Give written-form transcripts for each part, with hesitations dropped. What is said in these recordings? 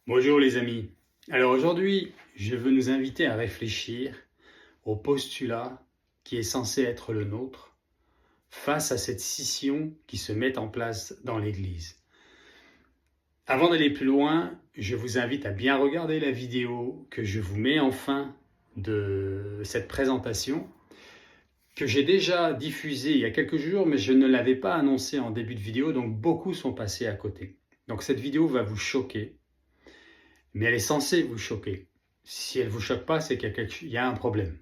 Bonjour les amis. Alors aujourd'hui, je veux nous inviter à réfléchir au postulat qui est censé être le nôtre face à cette scission qui se met en place dans l'Église. Avant d'aller plus loin, je vous invite à bien regarder la vidéo que je vous mets en fin de cette présentation, que j'ai déjà diffusée il y a quelques jours, mais je ne l'avais pas annoncée en début de vidéo, donc beaucoup sont passés à côté. Donc cette vidéo va vous choquer. Mais elle est censée vous choquer. Si elle ne vous choque pas, c'est qu'il y a un problème.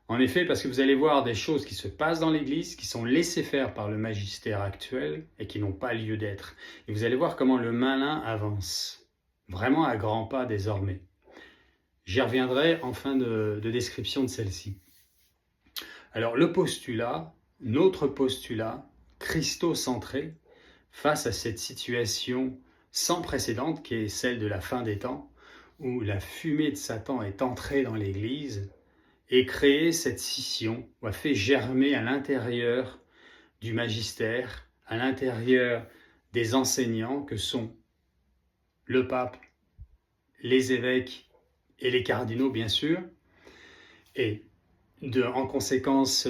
En effet, parce que vous allez voir des choses qui se passent dans l'Église, qui sont laissées faire par le magistère actuel et qui n'ont pas lieu d'être. Et vous allez voir comment le malin avance, vraiment à grands pas désormais. J'y reviendrai en fin de description de celle-ci. Alors le postulat, notre postulat, christocentré, face à cette situation sans précédent qui est celle de la fin des temps, où la fumée de Satan est entrée dans l'Église et créé cette scission, ou a fait germer à l'intérieur du magistère, à l'intérieur des enseignants que sont le pape, les évêques et les cardinaux bien sûr, et en conséquence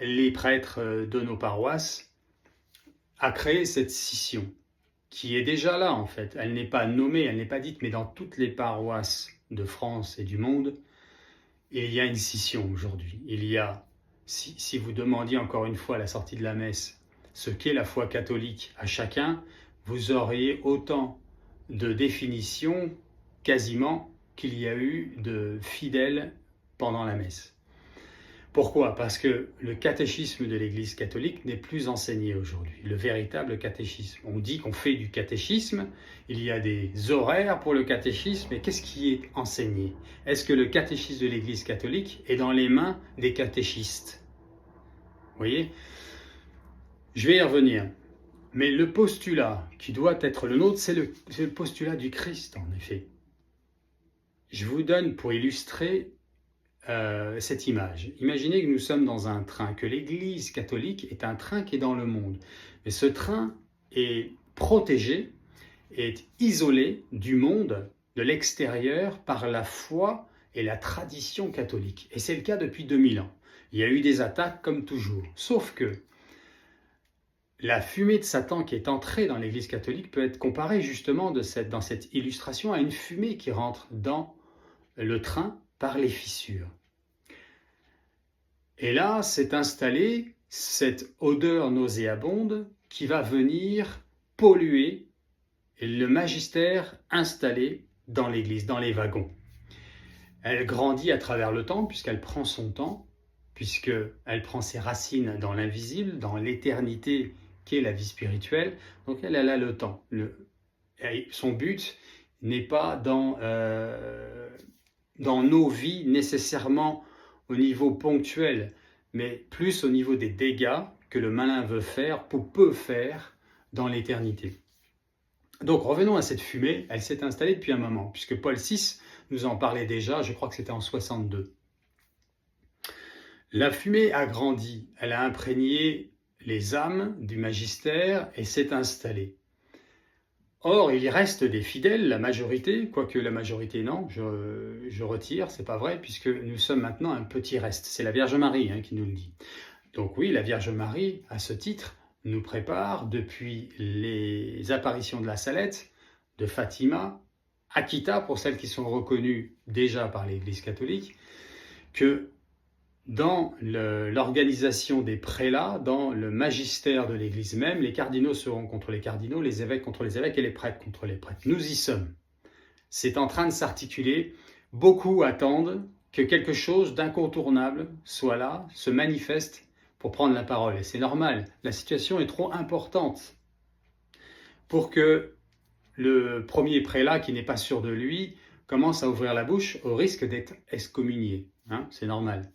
les prêtres de nos paroisses, a créé cette scission qui est déjà là en fait. Elle n'est pas nommée, elle n'est pas dite, mais dans toutes les paroisses de France et du monde, il y a une scission aujourd'hui. Il y a, si vous demandiez encore une fois à la sortie de la messe ce qu'est la foi catholique à chacun, vous auriez autant de définitions quasiment qu'il y a eu de fidèles pendant la messe. Pourquoi? Parce que le catéchisme de l'Église catholique n'est plus enseigné aujourd'hui, le véritable catéchisme. On dit qu'on fait du catéchisme, il y a des horaires pour le catéchisme, mais qu'est-ce qui est enseigné? Est-ce que le catéchisme de l'Église catholique est dans les mains des catéchistes? Vous voyez? Je vais y revenir. Mais le postulat qui doit être le nôtre, c'est le postulat du Christ, en effet. Je vous donne pour illustrer cette image. Imaginez que nous sommes dans un train, que l'Église catholique est un train qui est dans le monde. Mais ce train est protégé, est isolé du monde, de l'extérieur, par la foi et la tradition catholique. Et c'est le cas depuis 2000 ans. Il y a eu des attaques comme toujours. Sauf que la fumée de Satan qui est entrée dans l'Église catholique peut être comparée justement dans cette illustration à une fumée qui rentre dans le train par les fissures. Et là, s'est installée cette odeur nauséabonde qui va venir polluer le magistère installé dans l'Église, dans les wagons. Elle grandit à travers le temps, puisqu'elle prend son temps, puisqu'elle prend ses racines dans l'invisible, dans l'éternité qu'est la vie spirituelle. Donc elle a le temps. Son but n'est pas dans nos vies nécessairement au niveau ponctuel, mais plus au niveau des dégâts que le malin peut faire dans l'éternité. Donc revenons à cette fumée, elle s'est installée depuis un moment, puisque Paul VI nous en parlait déjà, je crois que c'était en 62. La fumée a grandi, elle a imprégné les âmes du magistère et s'est installée. Or, il reste des fidèles, la majorité, quoique la majorité non, je retire, c'est pas vrai, puisque nous sommes maintenant un petit reste. C'est la Vierge Marie qui nous le dit. Donc oui, la Vierge Marie, à ce titre, nous prépare depuis les apparitions de la Salette, de Fatima, Akita, pour celles qui sont reconnues déjà par l'Église catholique, que dans l'organisation des prélats, dans le magistère de l'Église même, les cardinaux seront contre les cardinaux, les évêques contre les évêques et les prêtres contre les prêtres. Nous y sommes. C'est en train de s'articuler. Beaucoup attendent que quelque chose d'incontournable soit là, se manifeste pour prendre la parole. Et c'est normal, la situation est trop importante pour que le premier prélat qui n'est pas sûr de lui commence à ouvrir la bouche au risque d'être excommunié. C'est normal.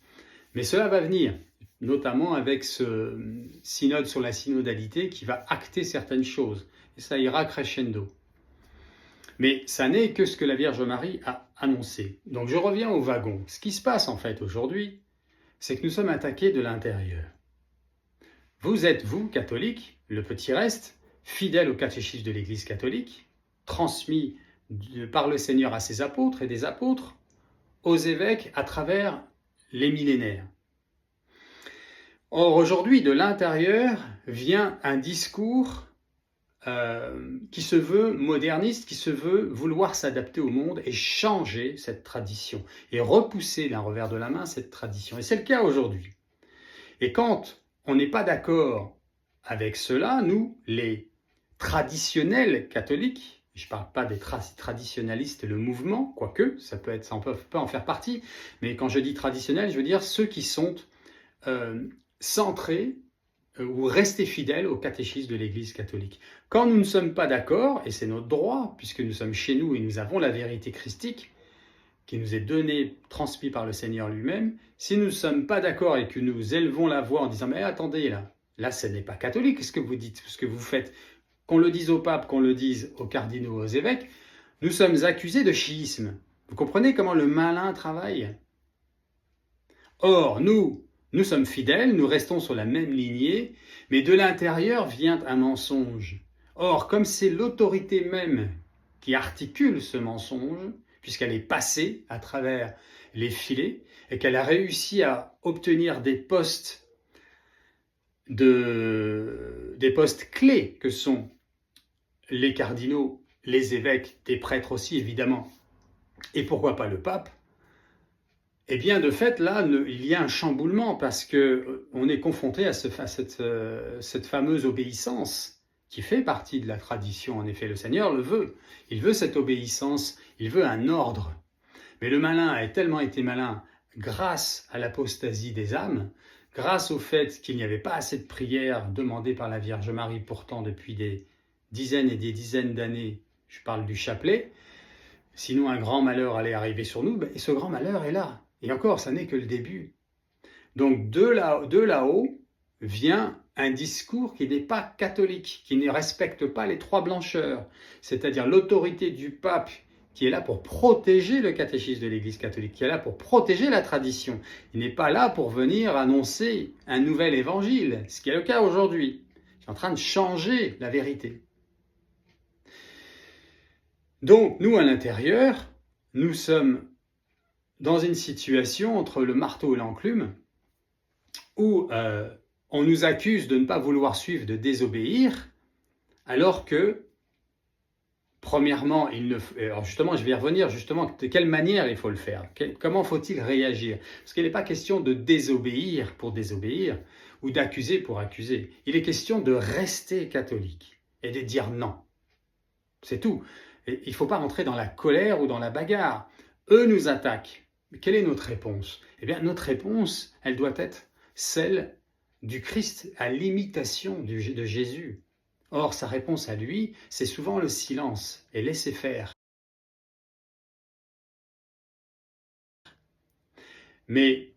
Mais cela va venir, notamment avec ce synode sur la synodalité qui va acter certaines choses. Et ça ira crescendo. Mais ça n'est que ce que la Vierge Marie a annoncé. Donc je reviens au wagon. Ce qui se passe en fait aujourd'hui, c'est que nous sommes attaqués de l'intérieur. Vous êtes, vous, catholiques, le petit reste, fidèle au catéchisme de l'Église catholique, transmis par le Seigneur à ses apôtres et des apôtres aux évêques à travers les millénaires. Or, aujourd'hui, de l'intérieur vient un discours qui se veut moderniste, qui se veut vouloir s'adapter au monde et changer cette tradition et repousser d'un revers de la main cette tradition. Et c'est le cas aujourd'hui. Et quand on n'est pas d'accord avec cela, nous, les traditionnels catholiques, je ne parle pas des traditionalistes, le mouvement, quoique, ça peut en faire partie, mais quand je dis traditionnel, je veux dire ceux qui sont centrés ou restés fidèles au catéchisme de l'Église catholique. Quand nous ne sommes pas d'accord, et c'est notre droit, puisque nous sommes chez nous et nous avons la vérité christique, qui nous est donnée, transmise par le Seigneur lui-même, si nous ne sommes pas d'accord et que nous élevons la voix en disant « mais attendez, là ce n'est pas catholique ce que vous dites, ce que vous faites », qu'on le dise au pape, qu'on le dise aux cardinaux, aux évêques, nous sommes accusés de chiisme. Vous comprenez comment le malin travaille? Or, nous sommes fidèles, nous restons sur la même lignée, mais de l'intérieur vient un mensonge. Or, comme c'est l'autorité même qui articule ce mensonge, puisqu'elle est passée à travers les filets, et qu'elle a réussi à obtenir des postes clés que sont les cardinaux, les évêques, des prêtres aussi évidemment, et pourquoi pas le pape, eh bien de fait là il y a un chamboulement parce qu'on est confronté à cette fameuse obéissance qui fait partie de la tradition. En effet, le Seigneur le veut, il veut cette obéissance, il veut un ordre. Mais le malin a tellement été malin grâce à l'apostasie des âmes, grâce au fait qu'il n'y avait pas assez de prières demandées par la Vierge Marie pourtant depuis des dizaines et des dizaines d'années, je parle du chapelet, sinon un grand malheur allait arriver sur nous, et ce grand malheur est là. Et encore, ça n'est que le début. Donc de là-haut vient un discours qui n'est pas catholique, qui ne respecte pas les trois blancheurs, c'est-à-dire l'autorité du pape qui est là pour protéger le catéchisme de l'Église catholique, qui est là pour protéger la tradition. Il n'est pas là pour venir annoncer un nouvel évangile, ce qui est le cas aujourd'hui. Il est en train de changer la vérité. Donc, nous, à l'intérieur, nous sommes dans une situation entre le marteau et l'enclume où on nous accuse de ne pas vouloir suivre, de désobéir, alors que, premièrement, alors justement, je vais y revenir, justement, de quelle manière il faut le faire, comment faut-il réagir? Parce qu'il n'est pas question de désobéir pour désobéir, ou d'accuser pour accuser. Il est question de rester catholique et de dire non. C'est tout. Et il ne faut pas rentrer dans la colère ou dans la bagarre. Eux nous attaquent. Mais quelle est notre réponse? Eh bien, notre réponse, elle doit être celle du Christ à l'imitation de Jésus. Or, sa réponse à lui, c'est souvent le silence et laisser faire. Mais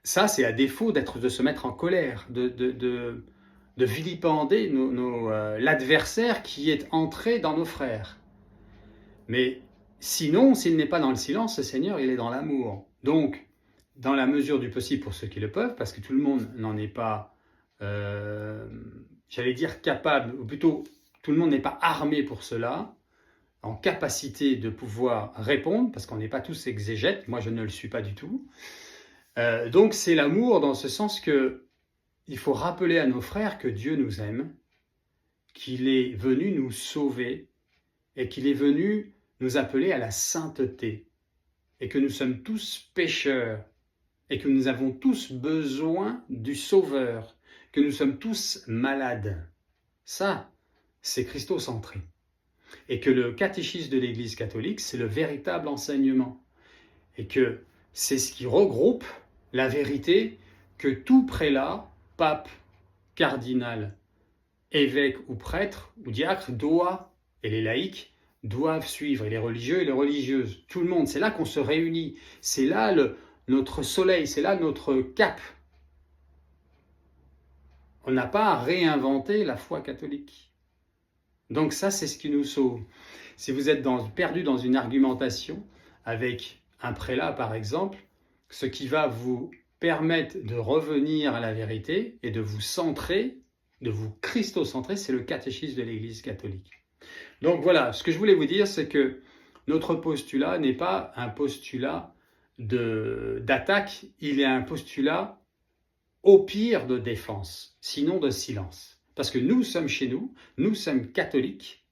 ça, c'est à défaut de se mettre en colère, de vilipender l'adversaire qui est entré dans nos frères. Mais sinon, s'il n'est pas dans le silence, le Seigneur, il est dans l'amour. Donc, dans la mesure du possible pour ceux qui le peuvent, parce que tout le monde n'en est pas, j'allais dire capable, ou plutôt tout le monde n'est pas armé pour cela, en capacité de pouvoir répondre, parce qu'on n'est pas tous exégètes, moi je ne le suis pas du tout. Donc c'est l'amour dans ce sens que il faut rappeler à nos frères que Dieu nous aime, qu'il est venu nous sauver et qu'il est venu nous appeler à la sainteté et que nous sommes tous pécheurs et que nous avons tous besoin du Sauveur, que nous sommes tous malades. Ça, c'est christocentré. Et que le catéchisme de l'Église catholique, c'est le véritable enseignement. Et que c'est ce qui regroupe la vérité que tout prélat, pape, cardinal, évêque ou prêtre ou diacre doit, et les laïcs, doivent suivre, et les religieux et les religieuses, tout le monde. C'est là qu'on se réunit, c'est là notre soleil, c'est là notre cap. On n'a pas à réinventer la foi catholique. Donc ça, c'est ce qui nous sauve. Si vous êtes perdu dans une argumentation avec un prélat, par exemple, ce qui va vous permettre de revenir à la vérité et de vous centrer, de vous christocentrer, c'est le catéchisme de l'Église catholique. Donc voilà, ce que je voulais vous dire, c'est que notre postulat n'est pas un postulat d'attaque, il est un postulat au pire de défense, sinon de silence. Parce que nous sommes chez nous, nous sommes catholiques,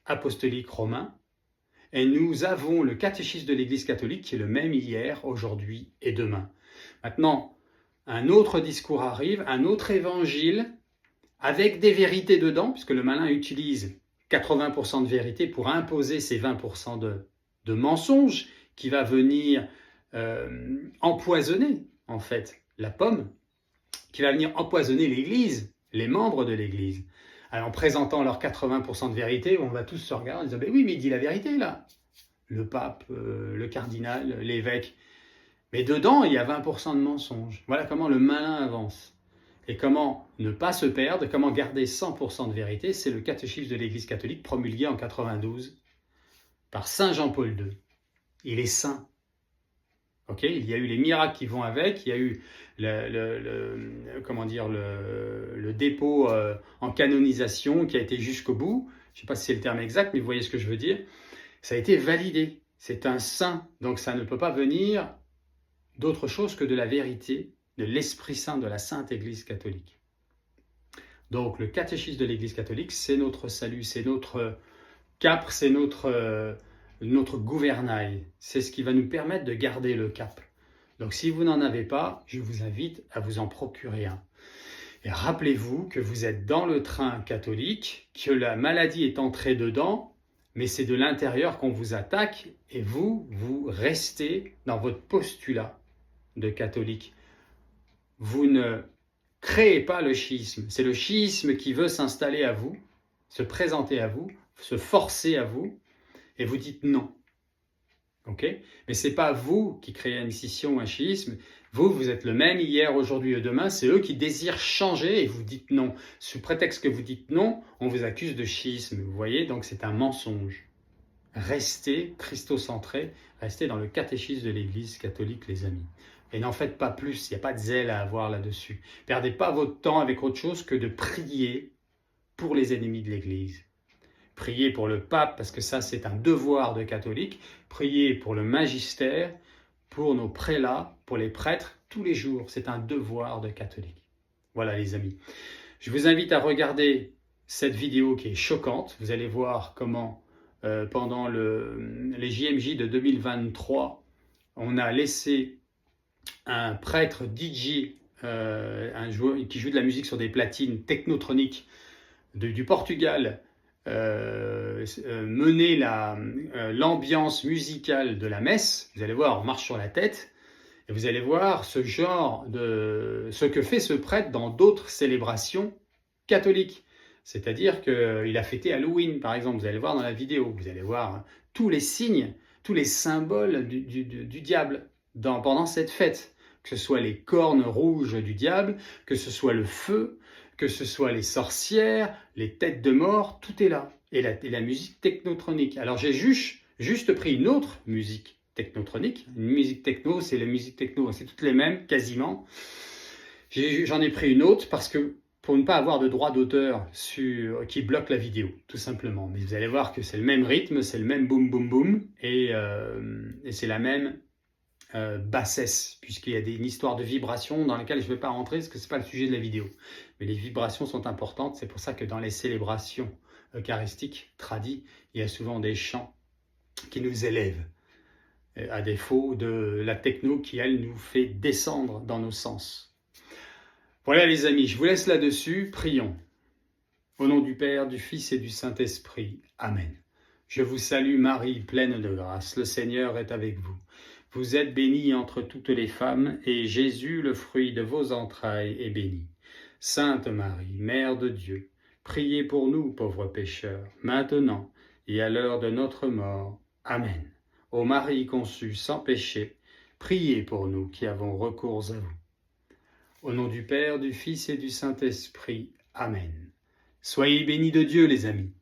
apostoliques romains, et nous avons le catéchisme de l'Église catholique qui est le même hier, aujourd'hui et demain. Maintenant, un autre discours arrive, un autre évangile, avec des vérités dedans, puisque le malin utilise 80% de vérité pour imposer ces 20% de mensonges, qui va venir empoisonner, en fait, la pomme, qui va venir empoisonner l'Église, les membres de l'Église. Alors, en présentant leurs 80% de vérité, on va tous se regarder en disant « oui, mais il dit la vérité, là !» Le pape, le cardinal, l'évêque. Mais dedans, il y a 20% de mensonges. Voilà comment le malin avance. Et comment ne pas se perdre, comment garder 100% de vérité, c'est le catéchisme de l'Église catholique promulgué en 92 par Saint Jean-Paul II. Il est saint. Okay, il y a eu les miracles qui vont avec, il y a eu le dépôt en canonisation qui a été jusqu'au bout. Je ne sais pas si c'est le terme exact, mais vous voyez ce que je veux dire. Ça a été validé. C'est un saint, donc ça ne peut pas venir d'autre chose que de la vérité, de l'Esprit Saint de la Sainte Église catholique. Donc le catéchisme de l'Église catholique, c'est notre salut, c'est notre cap, c'est notre gouvernail. C'est ce qui va nous permettre de garder le cap. Donc si vous n'en avez pas, je vous invite à vous en procurer un. Et rappelez-vous que vous êtes dans le train catholique, que la maladie est entrée dedans, mais c'est de l'intérieur qu'on vous attaque et vous restez dans votre postulat de catholique. Vous ne créez pas le schisme. C'est le schisme qui veut s'installer à vous, se présenter à vous, se forcer à vous, et vous dites non. Okay ? Mais ce n'est pas vous qui créez une scission ou un schisme. Vous êtes le même hier, aujourd'hui et demain. C'est eux qui désirent changer et vous dites non. Sous prétexte que vous dites non, on vous accuse de schisme. Vous voyez, donc c'est un mensonge. Restez christocentrés, restez dans le catéchisme de l'Église catholique, les amis. Et n'en faites pas plus, il n'y a pas de zèle à avoir là-dessus. Perdez pas votre temps avec autre chose que de prier pour les ennemis de l'Église. Priez pour le pape, parce que ça c'est un devoir de catholique. Priez pour le magistère, pour nos prélats, pour les prêtres, tous les jours. C'est un devoir de catholique. Voilà les amis. Je vous invite à regarder cette vidéo qui est choquante. Vous allez voir comment pendant les JMJ de 2023, on a laissé un prêtre DJ, qui joue de la musique sur des platines technotroniques du Portugal, mener l'ambiance musicale de la messe. Vous allez voir, on marche sur la tête, et vous allez voir ce que fait ce prêtre dans d'autres célébrations catholiques. C'est-à-dire qu'il a fêté Halloween, par exemple, vous allez voir dans la vidéo, vous allez voir tous les signes, tous les symboles du diable pendant cette fête, que ce soit les cornes rouges du diable, que ce soit le feu, que ce soit les sorcières, les têtes de mort, tout est là. Et la musique technotronique. Alors j'ai juste pris une autre musique technotronique. Une musique techno, c'est la musique techno, c'est toutes les mêmes, quasiment. J'en ai pris une autre parce que pour ne pas avoir de droit d'auteur qui bloque la vidéo, tout simplement. Mais vous allez voir que c'est le même rythme, c'est le même boum boum boum, et c'est la même bassesse, puisqu'il y a une histoire de vibration dans laquelle je ne vais pas rentrer parce que ce n'est pas le sujet de la vidéo. Mais les vibrations sont importantes, c'est pour ça que dans les célébrations eucharistiques tradies, il y a souvent des chants qui nous élèvent, à défaut de la techno qui, elle, nous fait descendre dans nos sens. Voilà les amis, je vous laisse là-dessus, prions. Au nom du Père, du Fils et du Saint-Esprit. Amen. Je vous salue Marie, pleine de grâce, le Seigneur est avec vous. Vous êtes bénie entre toutes les femmes, et Jésus, le fruit de vos entrailles, est béni. Sainte Marie, Mère de Dieu, priez pour nous, pauvres pécheurs, maintenant et à l'heure de notre mort. Amen. Ô Marie conçue sans péché, priez pour nous qui avons recours à vous. Au nom du Père, du Fils et du Saint-Esprit. Amen. Soyez bénis de Dieu, les amis.